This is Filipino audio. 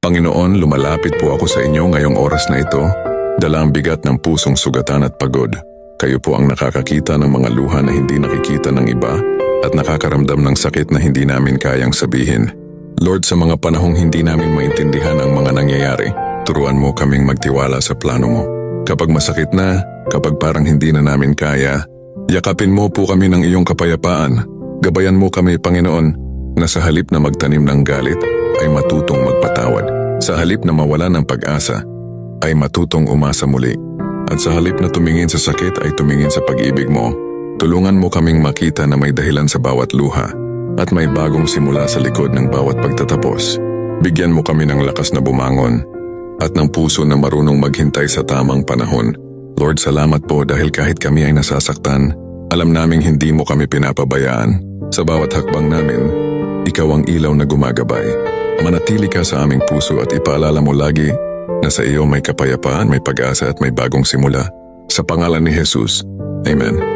Panginoon, lumalapit po ako sa inyo ngayong oras na ito, dala ang bigat ng pusong sugatan at pagod. Kayo po ang nakakakita ng mga luha na hindi nakikita ng iba at nakakaramdam ng sakit na hindi namin kayang sabihin. Lord, sa mga panahong hindi namin maintindihan ang mga nangyayari, turuan mo kaming magtiwala sa plano mo. Kapag masakit na, kapag parang hindi na namin kaya, yakapin mo po kami ng iyong kapayapaan. Gabayan mo kami, Panginoon, na sa halip na magtanim ng galit, ay matutong magpatawad. Sa halip na mawala ng pag-asa, ay matutong umasa muli. At sa halip na tumingin sa sakit ay tumingin sa pag-ibig mo. Tulungan mo kaming makita na may dahilan sa bawat luha at may bagong simula sa likod ng bawat pagtatapos. Bigyan mo kami ng lakas na bumangon at ng puso na marunong maghintay sa tamang panahon. Lord, salamat po dahil kahit kami ay nasasaktan, alam naming hindi mo kami pinapabayaan. Sa bawat hakbang namin, ikaw ang ilaw na gumagabay. Manatili ka sa aming puso at ipaalala mo lagi na sa iyo may kapayapaan, may pag-asa at may bagong simula. Sa pangalan ni Jesus, Amen.